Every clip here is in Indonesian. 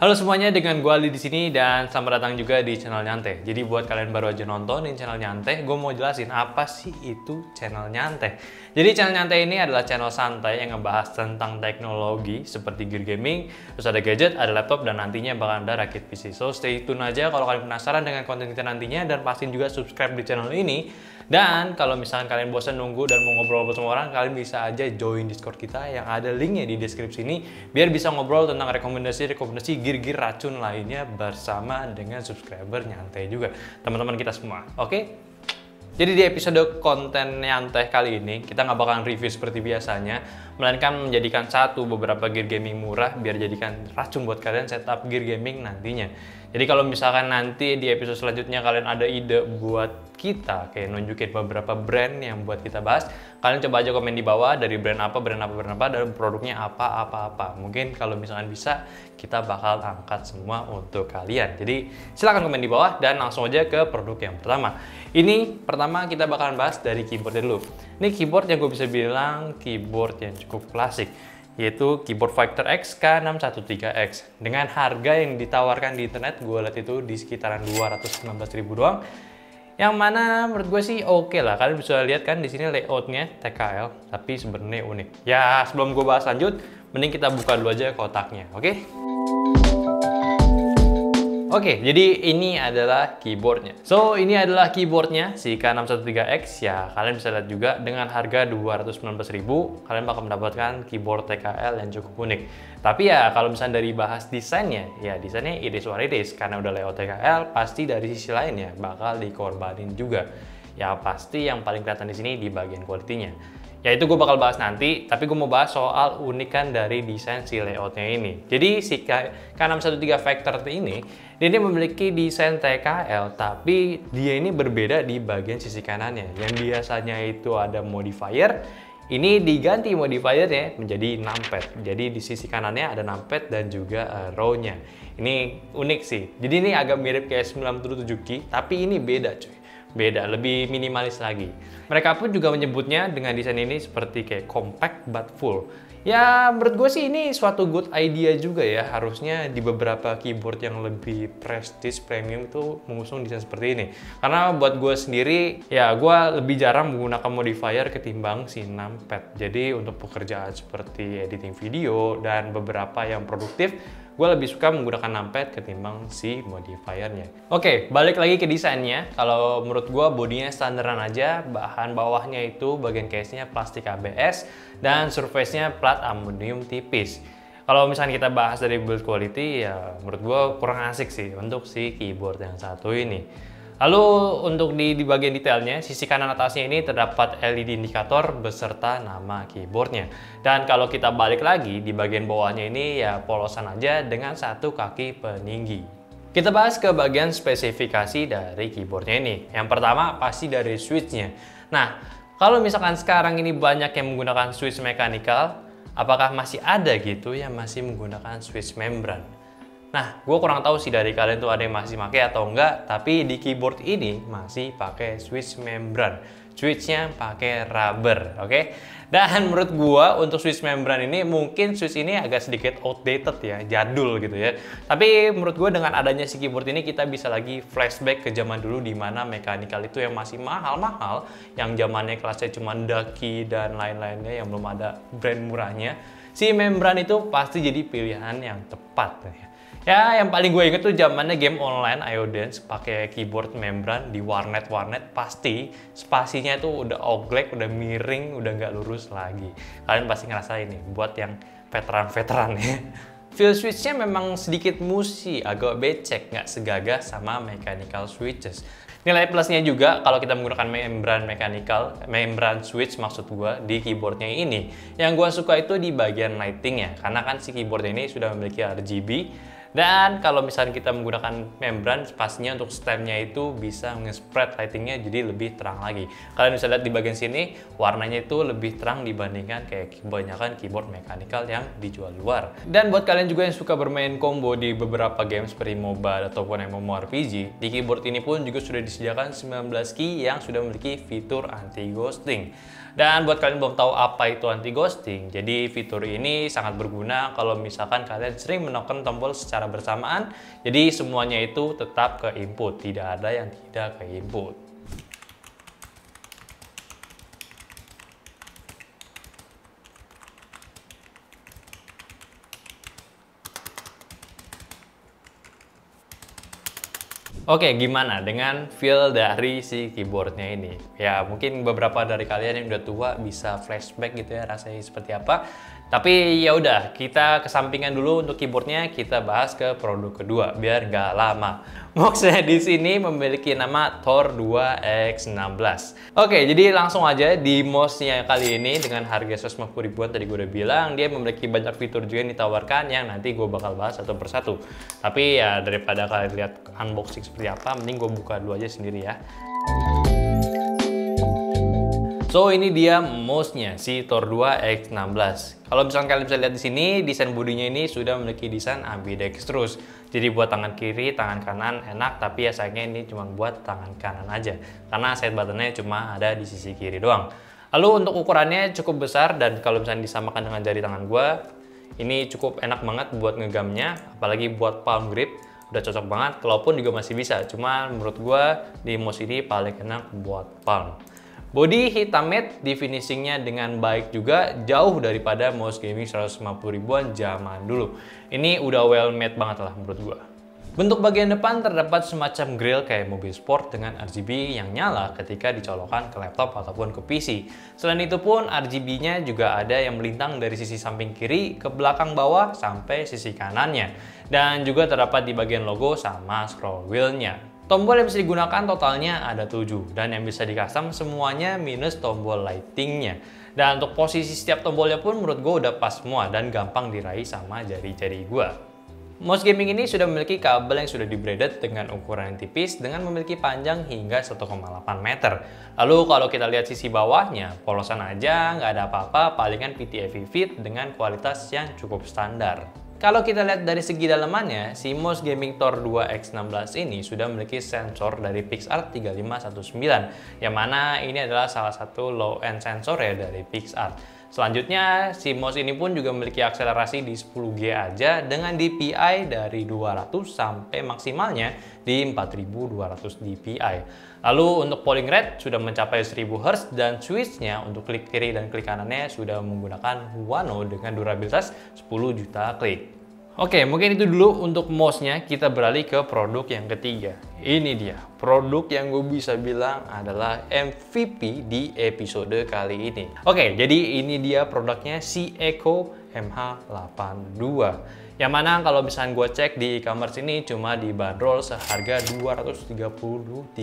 Halo semuanya, dengan gue Ali di sini dan selamat datang juga di channel Nyantai. Jadi buat kalian baru aja nontonin channel Nyantai, gue mau jelasin apa sih itu channel Nyantai. Jadi channel Nyantai ini adalah channel santai yang ngebahas tentang teknologi seperti gear gaming, terus ada gadget, ada laptop, dan nantinya bakal ada rakit PC. So stay tune aja kalau kalian penasaran dengan konten kita nantinya, dan pastiin juga subscribe di channel ini. Dan kalau misalkan kalian bosan nunggu dan mau ngobrol sama orang, kalian bisa aja join Discord kita yang ada linknya di deskripsi ini, biar bisa ngobrol tentang rekomendasi gear-gear racun lainnya bersama dengan subscriber Nyantai juga, teman-teman kita semua. Oke? Jadi di episode konten Nyantai kali ini, kita nggak bakalan review seperti biasanya, melainkan menjadikan beberapa gear gaming murah biar jadikan racun buat kalian setup gear gaming nantinya. Jadi kalau misalkan nanti di episode selanjutnya kalian ada ide buat kita kayak nunjukin beberapa brand yang buat kita bahas, kalian coba aja komen di bawah dari brand apa, dan produknya apa. Mungkin kalau misalkan bisa, kita bakal angkat semua untuk kalian. Jadi silahkan komen di bawah dan langsung aja ke produk yang pertama. Ini pertama kita bakalan bahas dari keyboardnya dulu. Ini keyboard yang gue bisa bilang keyboard yang cukup klasik, yaitu keyboard Fighter X K613X. Dengan harga yang ditawarkan di internet, gue lihat itu di sekitaran 219.000 doang. Yang mana menurut gue sih oke lah. Kalian bisa lihat kan di sini layoutnya TKL, tapi sebenarnya unik. Ya sebelum gue bahas lanjut, mending kita buka dulu aja kotaknya, oke? Oke, jadi ini adalah keyboardnya. So, ini adalah keyboardnya si K613X. Ya, kalian bisa lihat juga dengan harga 219.000, kalian bakal mendapatkan keyboard TKL yang cukup unik. Tapi ya, kalau misalnya dari bahas desainnya, ya desainnya it is what it is. Karena udah layout TKL, pasti dari sisi lainnya bakal dikorbanin juga. Ya, pasti yang paling kelihatan di sini di bagian quality-nya. Ya itu gue bakal bahas nanti, tapi gue mau bahas soal unikan dari desain si layoutnya ini. Jadi si K613 Factor ini, dia memiliki desain TKL, tapi dia ini berbeda di bagian sisi kanannya. Yang biasanya itu ada modifier, ini diganti modifiernya menjadi numpad. Jadi di sisi kanannya ada numpad dan juga arrow-nya. Ini unik sih. Jadi ini agak mirip kayak 977K, tapi ini beda cuy. Beda, lebih minimalis lagi. Mereka pun juga menyebutnya dengan desain ini seperti kayak compact but full. Ya menurut gue sih ini suatu good idea juga ya. Harusnya di beberapa keyboard yang lebih prestige premium itu mengusung desain seperti ini. Karena buat gue sendiri, ya gue lebih jarang menggunakan modifier ketimbang si numpad. Jadi untuk pekerjaan seperti editing video dan beberapa yang produktif, gue lebih suka menggunakan numpad ketimbang si modifiernya. Oke, balik lagi ke desainnya. Kalau menurut gue bodinya standaran aja, bahan bawahnya itu bagian case-nya plastik ABS dan surface-nya plat aluminium tipis. Kalau misalnya kita bahas dari build quality, ya menurut gue kurang asik sih untuk si keyboard yang satu ini. Lalu untuk di bagian detailnya, sisi kanan atasnya ini terdapat LED indikator beserta nama keyboardnya. Dan kalau kita balik lagi, di bagian bawahnya ini ya polosan aja dengan satu kaki peninggi. Kita bahas ke bagian spesifikasi dari keyboardnya ini. Yang pertama pasti dari switchnya. Nah, kalau misalkan sekarang ini banyak yang menggunakan switch mechanical, apakah masih ada gitu yang masih menggunakan switch membran? Nah, gue kurang tahu sih dari kalian tuh ada yang masih pakai atau enggak, tapi di keyboard ini masih pakai switch membran. Switchnya pakai rubber, oke? Dan menurut gue untuk switch membran ini mungkin switch ini agak sedikit outdated ya, jadul gitu ya. Tapi menurut gue dengan adanya si keyboard ini kita bisa lagi flashback ke zaman dulu di mana mechanical itu yang masih mahal-mahal, yang zamannya kelasnya cuma Ducky dan lain-lainnya yang belum ada brand murahnya. Si membran itu pasti jadi pilihan yang tepat ya. Ya, yang paling gue inget tuh zamannya game online Ayo Dance pakai keyboard membran di warnet pasti spasinya itu udah oglek, udah miring, udah nggak lurus lagi. Kalian pasti ngerasain nih buat yang veteran ya. Feel switchnya memang sedikit mushy, agak becek, nggak segagah sama mechanical switches. Nilai plusnya juga kalau kita menggunakan membran switch maksud gue di keyboardnya ini. Yang gue suka itu di bagian lightingnya, karena kan si keyboard ini sudah memiliki RGB. Dan kalau misalnya kita menggunakan membran, pastinya untuk stemnya itu bisa nge-spread lightingnya jadi lebih terang lagi. Kalian bisa lihat di bagian sini, warnanya itu lebih terang dibandingkan kayak kebanyakan keyboard mechanical yang dijual luar. Dan buat kalian juga yang suka bermain combo di beberapa game seperti MOBA ataupun MMORPG, di keyboard ini pun juga sudah disediakan 19 key yang sudah memiliki fitur anti-ghosting. Dan buat kalian belum tahu apa itu anti-ghosting, jadi fitur ini sangat berguna kalau misalkan kalian sering menekan tombol secara secara bersamaan. Jadi semuanya itu tetap ke input, tidak ada yang tidak ke input. Oke, gimana dengan feel dari si keyboardnya ini? Ya, mungkin beberapa dari kalian yang udah tua bisa flashback gitu ya, rasanya seperti apa. Tapi ya udah, kita kesampingan dulu untuk keyboardnya, kita bahas ke produk kedua biar nggak lama. Mouse-nya di sini memiliki nama Thor 2X16. Oke, jadi langsung aja di mouse-nya kali ini dengan harga 150 ribuan tadi gue udah bilang, dia memiliki banyak fitur juga yang ditawarkan yang nanti gue bakal bahas satu persatu. Tapi ya daripada kalian lihat unboxing seperti apa, mending gue buka dulu aja sendiri ya. So ini dia mouse-nya si Thor 2X16. Kalau misalkan kalian bisa lihat di sini, desain bodinya ini sudah memiliki desain ambidextrous. Jadi buat tangan kiri, tangan kanan enak, tapi ya sayangnya ini cuma buat tangan kanan aja. Karena side buttonnya cuma ada di sisi kiri doang. Lalu untuk ukurannya cukup besar dan kalau misalnya disamakan dengan jari tangan gue, ini cukup enak banget buat ngegamnya, apalagi buat palm grip. Udah cocok banget, kalaupun juga masih bisa. Cuma menurut gue di mouse ini paling enak buat palm. Body hitam matte di finishingnya dengan baik juga, jauh daripada mouse gaming 150 ribuan zaman dulu. Ini udah well made banget lah menurut gua. Bentuk bagian depan terdapat semacam grill kayak mobil sport dengan RGB yang nyala ketika dicolokkan ke laptop ataupun ke PC. Selain itu pun RGB-nya juga ada yang melintang dari sisi samping kiri ke belakang bawah sampai sisi kanannya. Dan juga terdapat di bagian logo sama scroll wheel-nya. Tombol yang bisa digunakan totalnya ada 7 dan yang bisa di custom semuanya minus tombol lightingnya. Dan untuk posisi setiap tombolnya pun menurut gue udah pas semua dan gampang diraih sama jari-jari gue. Mouse gaming ini sudah memiliki kabel yang sudah di-braided dengan ukuran yang tipis dengan memiliki panjang hingga 1,8 meter. Lalu kalau kita lihat sisi bawahnya, polosan aja nggak ada apa-apa, palingan PTFE fit dengan kualitas yang cukup standar. Kalau kita lihat dari segi dalamannya, si mouse gaming Thor 2X16 ini sudah memiliki sensor dari PixArt 3519, yang mana ini adalah salah satu low-end sensor ya dari PixArt. Selanjutnya, si mouse ini pun juga memiliki akselerasi di 10G aja dengan DPI dari 200 sampai maksimalnya di 4200 DPI. Lalu untuk polling rate sudah mencapai 1000 Hz dan switch-nya untuk klik kiri dan klik kanannya sudah menggunakan Huano dengan durabilitas 10 juta klik. Oke, mungkin itu dulu untuk mouse-nya. Kita beralih ke produk yang ketiga. Ini dia, produk yang gue bisa bilang adalah MVP di episode kali ini. Oke, jadi ini dia produknya si Echo MH82. Yang mana kalau misalnya gue cek di e-commerce ini cuma dibanderol seharga 233.000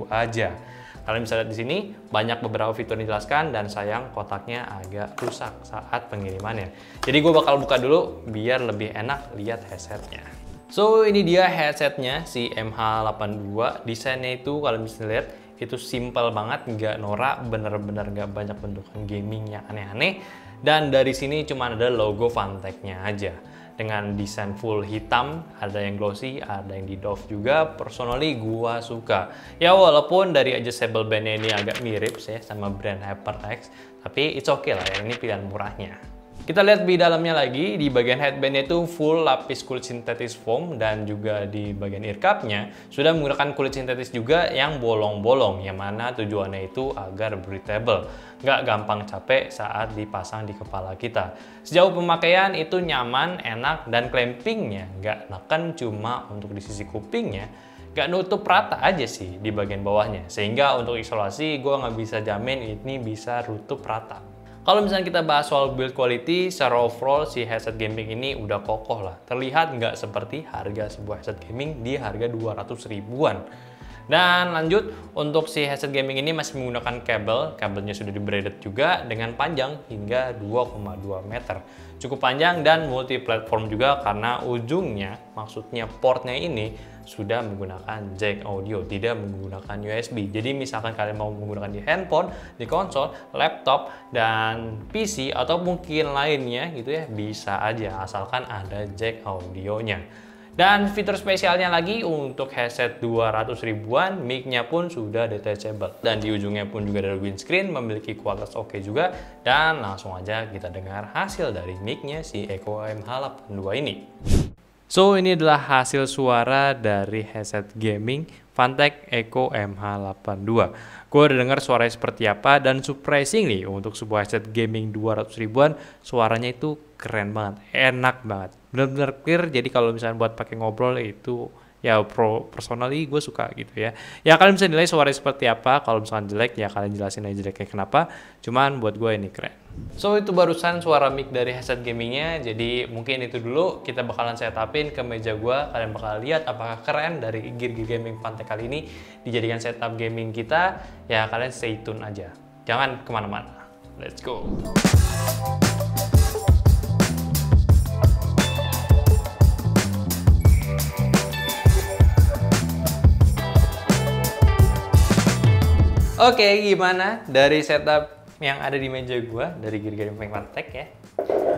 aja. Kalian bisa lihat di sini banyak beberapa fitur dijelaskan dan sayang kotaknya agak rusak saat pengirimannya. Jadi gue bakal buka dulu biar lebih enak lihat headsetnya. So ini dia headsetnya si MH82. Desainnya itu kalau bisa lihat itu simple banget, nggak norak, bener-bener nggak banyak bentukan gaming yang aneh-aneh. Dan dari sini cuma ada logo Funtech-nya aja. Dengan desain full hitam, ada yang glossy, ada yang di doff juga. Personally gua suka. Ya walaupun dari adjustable band-nya ini agak mirip sih sama brand HyperX, tapi it's okay lah ya, ini pilihan murahnya. Kita lihat di dalamnya lagi, di bagian headband itu full lapis kulit sintetis foam dan juga di bagian ear cup-nya sudah menggunakan kulit sintetis juga yang bolong-bolong, yang mana tujuannya itu agar breathable, nggak gampang capek saat dipasang di kepala kita. Sejauh pemakaian itu nyaman, enak, dan clampingnya nggak neken cuma untuk di sisi kupingnya, nggak nutup rata aja sih di bagian bawahnya, sehingga untuk isolasi gue nggak bisa jamin ini bisa tutup rata. Kalau misalnya kita bahas soal build quality, secara overall si headset gaming ini udah kokoh lah. Terlihat nggak seperti harga sebuah headset gaming di harga 200 ribuan. Dan lanjut, untuk si headset gaming ini masih menggunakan kabelnya sudah di-braided juga dengan panjang hingga 2,2 meter. Cukup panjang dan multi-platform juga karena ujungnya, maksudnya portnya ini sudah menggunakan jack audio, tidak menggunakan USB. Jadi misalkan kalian mau menggunakan di handphone, di konsol, laptop, dan PC atau mungkin lainnya gitu ya, bisa aja asalkan ada jack audionya. Dan fitur spesialnya lagi untuk headset 200 ribuan, mic-nya pun sudah detachable. Dan di ujungnya pun juga ada windscreen, memiliki kualitas oke juga. Dan langsung aja kita dengar hasil dari mic-nya si Echo MH82 ini. So, ini adalah hasil suara dari headset gaming Fantech Echo MH82. Gue udah dengar suaranya seperti apa, dan surprisingly untuk sebuah headset gaming 200 ribuan, suaranya itu keren banget, enak banget. Bener-bener clear, jadi kalau misalnya buat pakai ngobrol itu ya personally gue suka gitu ya. Ya kalian bisa nilai suaranya seperti apa, kalau misalkan jelek ya kalian jelasin aja jeleknya kenapa. Cuman buat gue ini keren. So itu barusan suara mic dari headset gamingnya, jadi mungkin itu dulu kita bakalan setupin ke meja gue. Kalian bakal lihat apakah keren dari gear gaming Fantech kali ini dijadikan setup gaming kita. Ya kalian stay tune aja, jangan kemana-mana. Let's go. Oke, gimana dari setup yang ada di meja gua dari gear gaming Fantech ya?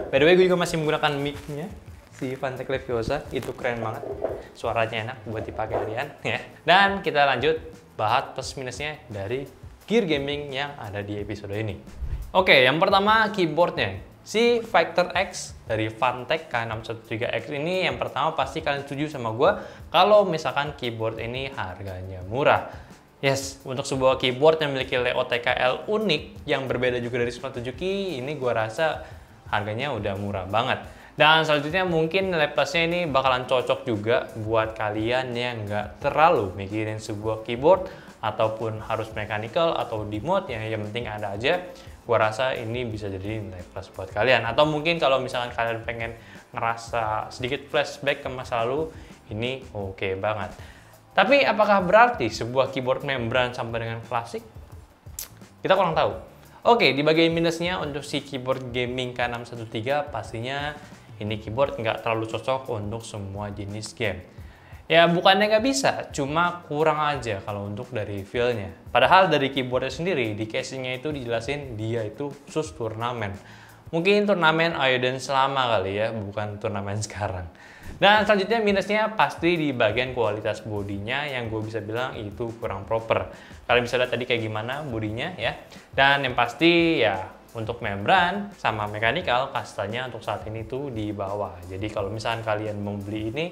By the way, gue juga masih menggunakan mic-nya si Fantech Leviosa, itu keren banget. Suaranya enak buat dipakai harian ya. Dan kita lanjut bahas plus minusnya dari gear gaming yang ada di episode ini. Oke, yang pertama keyboardnya. Si Victor X dari Fantech K613X ini yang pertama pasti kalian setuju sama gua kalau misalkan keyboard ini harganya murah. Yes, untuk sebuah keyboard yang memiliki layout TKL unik yang berbeda juga dari 97Ki, ini gua rasa harganya udah murah banget. Dan selanjutnya mungkin nilai plusnya ini bakalan cocok juga buat kalian yang nggak terlalu mikirin sebuah keyboard ataupun harus mechanical atau di mode yang penting ada aja. Gua rasa ini bisa jadi nilai plus buat kalian. Atau mungkin kalau misalkan kalian pengen ngerasa sedikit flashback ke masa lalu, ini oke banget. Tapi apakah berarti sebuah keyboard membran sampai dengan klasik? Kita kurang tahu. Oke, di bagian minusnya untuk si keyboard gaming K613 pastinya ini keyboard nggak terlalu cocok untuk semua jenis game. Ya bukannya nggak bisa, cuma kurang aja kalau untuk dari feel-nya. Padahal dari keyboardnya sendiri, di casingnya itu dijelasin dia itu khusus turnamen. Mungkin turnamen Ayoden selama kali ya, bukan turnamen sekarang. Dan selanjutnya minusnya pasti di bagian kualitas bodinya yang gue bisa bilang itu kurang proper. Kalian bisa lihat tadi kayak gimana bodinya ya. Dan yang pasti ya untuk membran sama mechanical kastanya untuk saat ini tuh di bawah. Jadi kalau misalkan kalian mau beli ini,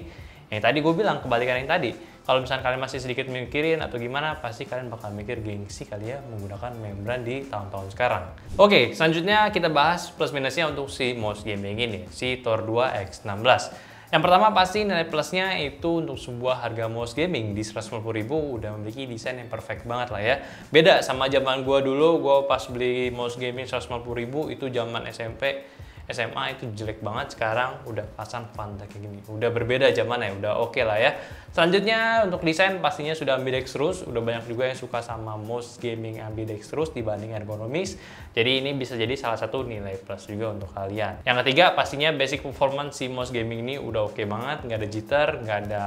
yang tadi gue bilang kebalikan yang tadi. Kalau misalkan kalian masih sedikit mikirin atau gimana, pasti kalian bakal mikir gengsi kali ya menggunakan membran di tahun-tahun sekarang. Oke, selanjutnya kita bahas plus minusnya untuk si mouse gaming ini, si Thor 2 X16. Yang pertama pasti nilai plusnya itu untuk sebuah harga mouse gaming di 150.000 udah memiliki desain yang perfect banget lah ya. Beda sama zaman gua dulu, gua pas beli mouse gaming 150.000 itu zaman SMP, SMA itu jelek banget. Sekarang udah pasang Fantech kayak gini. Udah berbeda zamannya, udah oke lah ya. Selanjutnya untuk desain pastinya sudah ambidextrous. Udah banyak juga yang suka sama mouse gaming ambidextrous dibanding ergonomis. Jadi ini bisa jadi salah satu nilai plus juga untuk kalian. Yang ketiga pastinya basic performance si mouse gaming ini udah oke banget. Nggak ada jitter, nggak ada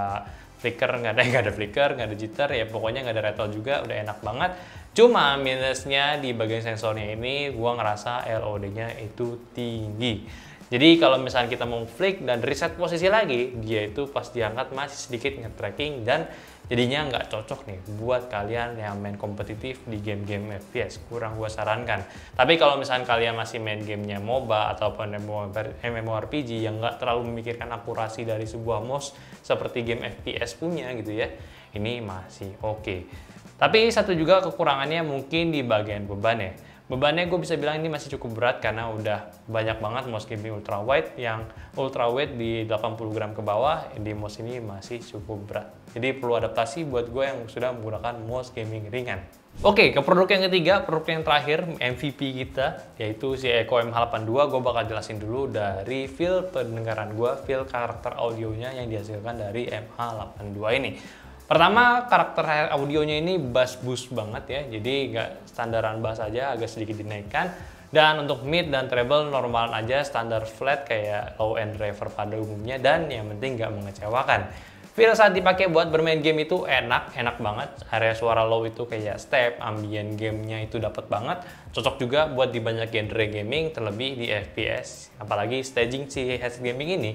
flicker, nggak ada flicker, nggak ada jitter. Ya pokoknya nggak ada rattle juga, udah enak banget. Cuma minusnya di bagian sensornya ini gua ngerasa LOD-nya itu tinggi. Jadi kalau misalnya kita mau flick dan reset posisi lagi, dia itu pas diangkat masih sedikit nge-tracking dan jadinya nggak cocok nih buat kalian yang main kompetitif di game-game FPS. Kurang gua sarankan. Tapi kalau misalnya kalian masih main gamenya MOBA ataupun MMORPG yang nggak terlalu memikirkan akurasi dari sebuah mouse seperti game FPS punya gitu ya, ini masih oke. Tapi satu juga kekurangannya mungkin di bagian beban ya. Bebannya gue bisa bilang ini masih cukup berat karena udah banyak banget mouse gaming ultrawide yang ultraweight di 80 gram ke bawah, di mouse ini masih cukup berat. Jadi perlu adaptasi buat gue yang sudah menggunakan mouse gaming ringan. Oke, ke produk yang ketiga, produk yang terakhir MVP kita yaitu si Echo MH82. Gue bakal jelasin dulu dari feel pendengaran gue, feel karakter audionya yang dihasilkan dari MH82 ini. Pertama, karakter audionya ini bass boost banget ya, jadi nggak standaran bass aja, agak sedikit dinaikkan. Dan untuk mid dan treble normal aja, standar flat kayak low end driver pada umumnya, dan yang penting nggak mengecewakan. Feel saat dipakai buat bermain game itu enak banget. Area suara low itu kayak step, ambient gamenya itu dapat banget. Cocok juga buat di banyak genre gaming, terlebih di FPS. Apalagi staging si headset gaming ini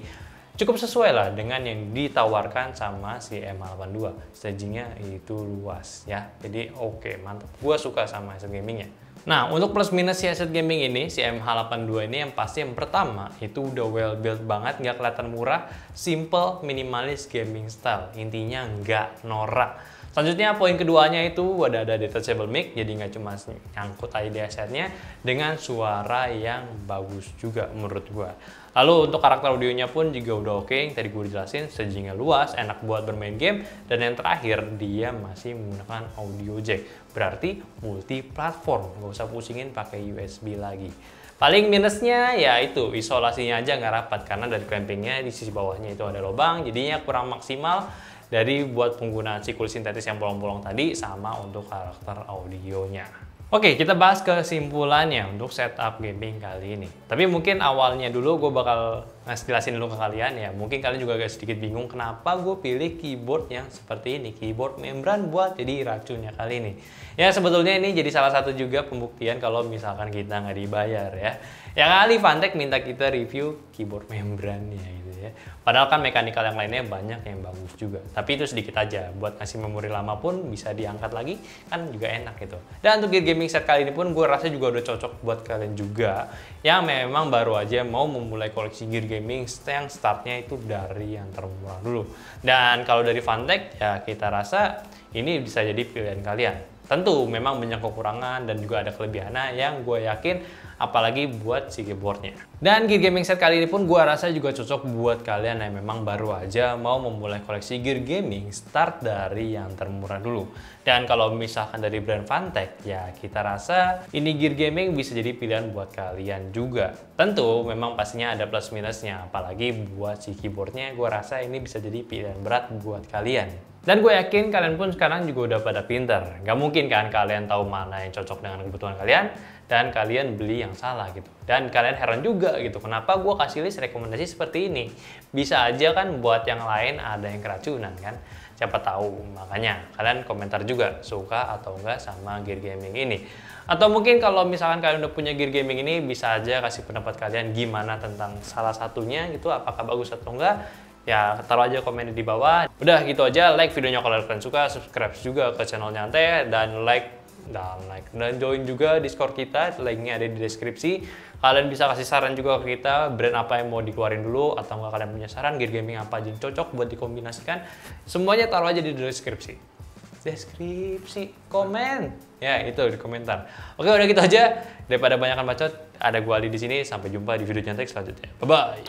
cukup sesuai lah dengan yang ditawarkan sama si MH82. Stagingnya itu luas ya, jadi oke, mantap. Gua suka sama headset gamingnya. Nah, untuk plus minus si headset gaming ini, si MH82 ini yang pasti yang pertama, itu udah well built banget, nggak kelihatan murah, simple, minimalis gaming style. Intinya nggak norak. Selanjutnya, poin keduanya itu ada detachable mic, jadi nggak cuma nyangkut aja di headsetnya, dengan suara yang bagus juga menurut gua. Lalu untuk karakter audionya pun juga udah oke, yang tadi gue jelasin, sejinya luas, enak buat bermain game, dan yang terakhir dia masih menggunakan audio jack, berarti multi platform, nggak usah pusingin pakai USB lagi. Paling minusnya ya itu isolasinya aja nggak rapat karena dari clampingnya di sisi bawahnya itu ada lubang, jadinya kurang maksimal dari buat penggunaan si kulit sintetis yang bolong-bolong tadi sama untuk karakter audionya. Oke, kita bahas kesimpulannya untuk setup gaming kali ini. Tapi mungkin awalnya dulu gue bakal jelasin dulu ke kalian ya. Mungkin kalian juga agak sedikit bingung kenapa gue pilih keyboard yang seperti ini. Keyboard membran buat jadi racunnya kali ini. Ya sebetulnya ini jadi salah satu juga pembuktian kalau misalkan kita nggak dibayar ya. Yang kali Fantech minta kita review keyboard membrannya gitu ya. Padahal kan mekanikal yang lainnya banyak yang bagus juga. Tapi itu sedikit aja. Buat ngasih memori lama pun bisa diangkat lagi kan juga enak gitu. Dan untuk gear gaming set kali ini pun gue rasa juga udah cocok buat kalian juga yang memang baru aja mau memulai koleksi gear gaming yang startnya itu dari yang termurah dulu. Dan kalau dari Fantech ya kita rasa ini bisa jadi pilihan kalian. Tentu memang banyak kekurangan dan juga ada kelebihannya yang gue yakin apalagi buat si keyboardnya. Dan gear gaming set kali ini pun gue rasa juga cocok buat kalian yang memang baru aja mau memulai koleksi gear gaming start dari yang termurah dulu. Dan kalau misalkan dari brand Fantech ya kita rasa ini gear gaming bisa jadi pilihan buat kalian juga. Tentu memang pastinya ada plus minusnya apalagi buat si keyboardnya gue rasa ini bisa jadi pilihan berat buat kalian. Dan gue yakin kalian pun sekarang juga udah pada pinter. Gak mungkin kan kalian tahu mana yang cocok dengan kebutuhan kalian dan kalian beli yang salah gitu. Dan kalian heran juga gitu, kenapa gue kasih list rekomendasi seperti ini. Bisa aja kan buat yang lain ada yang keracunan kan. Siapa tahu, makanya kalian komentar juga suka atau enggak sama gear gaming ini. Atau mungkin kalau misalkan kalian udah punya gear gaming ini bisa aja kasih pendapat kalian gimana tentang salah satunya gitu, apakah bagus atau enggak. Ya, taruh aja komen di bawah. Udah gitu aja, like videonya kalau kalian suka, subscribe juga ke channel Nyantai, dan dan join juga Discord kita, linknya ada di deskripsi. Kalian bisa kasih saran juga ke kita, brand apa yang mau dikeluarin dulu, atau enggak kalian punya saran gear gaming apa aja yang cocok buat dikombinasikan. Semuanya taruh aja di deskripsi. Komen. Ya, itu di komentar. Oke, udah gitu aja. Daripada banyakan bacot, ada gua Ali di sini. Sampai jumpa di video Nyantai selanjutnya. Bye bye.